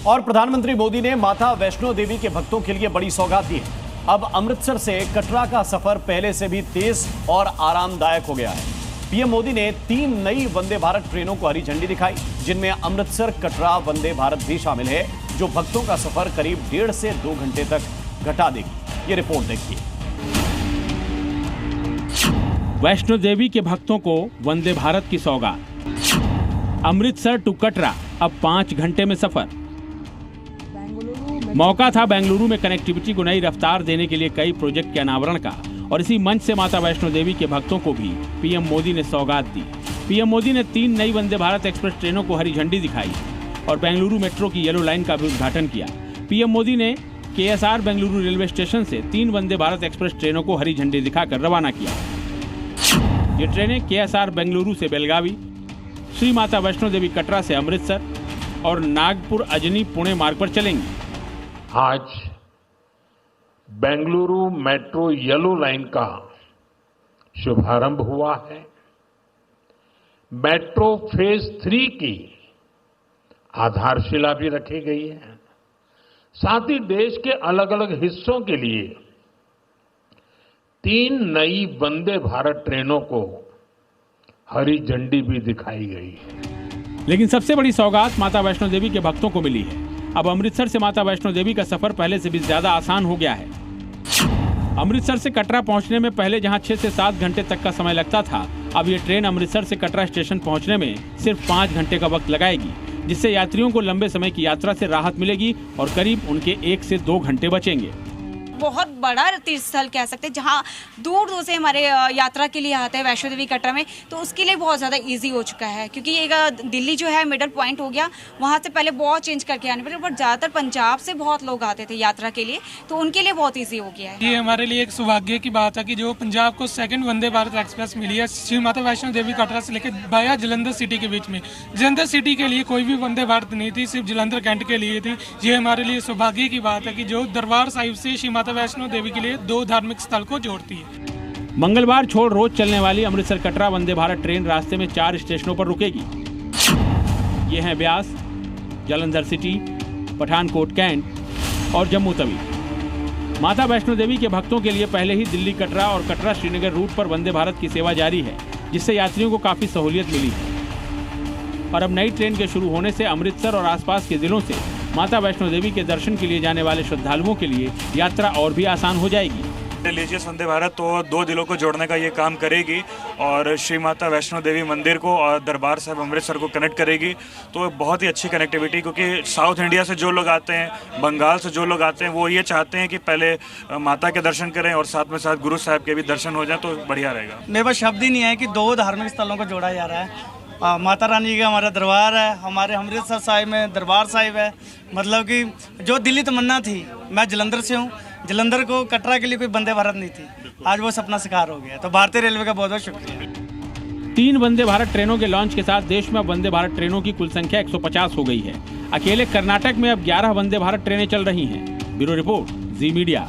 और प्रधानमंत्री मोदी ने माता वैष्णो देवी के भक्तों के लिए बड़ी सौगात दी है। अब अमृतसर से कटरा का सफर पहले से भी तेज और आरामदायक हो गया है। पीएम मोदी ने 3 नई वंदे भारत ट्रेनों को हरी झंडी दिखाई, जिनमें अमृतसर कटरा वंदे भारत भी शामिल है, जो भक्तों का सफर करीब 1.5 से 2 घंटे तक घटा देगी। ये रिपोर्ट देखिए। वैष्णो देवी के भक्तों को वंदे भारत की सौगात। अमृतसर टू कटरा अब 5 घंटे में सफर। मौका था बेंगलुरु में कनेक्टिविटी को नई रफ्तार देने के लिए कई प्रोजेक्ट के अनावरण का, और इसी मंच से माता वैष्णो देवी के भक्तों को भी पीएम मोदी ने सौगात दी। पीएम मोदी ने 3 नई वंदे भारत एक्सप्रेस ट्रेनों को हरी झंडी दिखाई और बेंगलुरु मेट्रो की येलो लाइन का भी उद्घाटन किया। पीएम मोदी ने केएसआर बेंगलुरु रेलवे स्टेशन से 3 वंदे भारत एक्सप्रेस ट्रेनों को हरी झंडी दिखाकर रवाना किया। ये ट्रेनें केएसआर बेंगलुरु से बेलगावी, श्री माता वैष्णो देवी कटरा से अमृतसर और नागपुर अजनी पुणे मार्ग पर चलेंगी। आज बेंगलुरु मेट्रो येलो लाइन का शुभारंभ हुआ है। मेट्रो फेज 3 की आधारशिला भी रखी गई है। साथ ही देश के अलग अलग हिस्सों के लिए 3 नई वंदे भारत ट्रेनों को हरी झंडी भी दिखाई गई है। लेकिन सबसे बड़ी सौगात माता वैष्णो देवी के भक्तों को मिली है। अब अमृतसर से माता वैष्णो देवी का सफर पहले से भी ज्यादा आसान हो गया है। अमृतसर से कटरा पहुंचने में पहले जहां 6 से 7 घंटे तक का समय लगता था, अब ये ट्रेन अमृतसर से कटरा स्टेशन पहुंचने में सिर्फ 5 घंटे का वक्त लगाएगी, जिससे यात्रियों को लंबे समय की यात्रा से राहत मिलेगी और करीब उनके 1 से 2 घंटे बचेंगे। बहुत बड़ा तीर्थ स्थल कह सकते हैं, जहाँ दूर दूर से हमारे यात्रा के लिए आते हैं वैष्णो देवी कटरा में, तो उसके लिए बहुत ज़्यादा इजी हो चुका है, क्योंकि ये दिल्ली जो है मिडल पॉइंट हो गया, वहाँ से पहले बहुत चेंज करके आने पड़े, बट ज़्यादातर पंजाब से बहुत लोग आते थे यात्रा के लिए, तो उनके लिए बहुत ईजी हो गया है। ये हमारे लिए एक सौभाग्य की बात है कि जो पंजाब को 2nd वंदे भारत एक्सप्रेस मिली है श्री माता वैष्णो देवी कटरा से लेकर बाया जलंधर सिटी के बीच में। जलंधर सिटी के लिए कोई भी वंदे भारत नहीं थी, सिर्फ जलंधर कैंट के लिए थी। ये हमारे लिए सौभाग्य की बात है कि जो दरबार साहिब से श्री माता वैष्णो देवी के लिए 2 धार्मिक स्थल को जोड़ती है। मंगलवार छोड़ रोज चलने वाली अमृतसर कटरा वंदे भारत ट्रेन रास्ते में 4 स्टेशनों पर रुकेगी। ये हैं ब्यास, जलंधर सिटी, पठानकोट कैंट और जम्मू तवी। माता वैष्णो देवी के भक्तों के लिए पहले ही दिल्ली कटरा और कटरा श्रीनगर रूट पर वंदे भारत की सेवा जारी है, जिससे यात्रियों को काफी सहूलियत मिली है। और अब नई ट्रेन के शुरू होने से अमृतसर और आसपास के जिलों से माता वैष्णो देवी के दर्शन के लिए जाने वाले श्रद्धालुओं के लिए यात्रा और भी आसान हो जाएगी। रिलीजियस वंदे भारत तो 2 जिलों को जोड़ने का ये काम करेगी और श्री माता वैष्णो देवी मंदिर को और दरबार साहिब अमृतसर को कनेक्ट करेगी, तो बहुत ही अच्छी कनेक्टिविटी, क्योंकि साउथ इंडिया से जो लोग आते हैं, बंगाल से जो लोग आते हैं, वो ये चाहते हैं कि पहले माता के दर्शन करें और साथ में साथ गुरु साहब के भी दर्शन हो जाए, तो बढ़िया रहेगा। मेरे पास शब्द ही नहीं है कि 2 धार्मिक स्थलों को जोड़ा जा रहा है। माता रानी का हमारा दरबार है, हमारे अमृतसर साहिब में दरबार साहिब है। मतलब कि जो दिल्ली तमन्ना थी, मैं जलंधर से हूँ, जलंधर को कटरा के लिए कोई वंदे भारत नहीं थी, आज वो सपना साकार हो गया। तो भारतीय रेलवे का बहुत बहुत शुक्रिया। 3 वंदे भारत ट्रेनों के लॉन्च के साथ देश में अब वंदे भारत ट्रेनों की कुल संख्या 150 हो गई है। अकेले कर्नाटक में अब 11 वंदे भारत ट्रेनें चल रही हैं। ब्यूरो रिपोर्ट, जी मीडिया।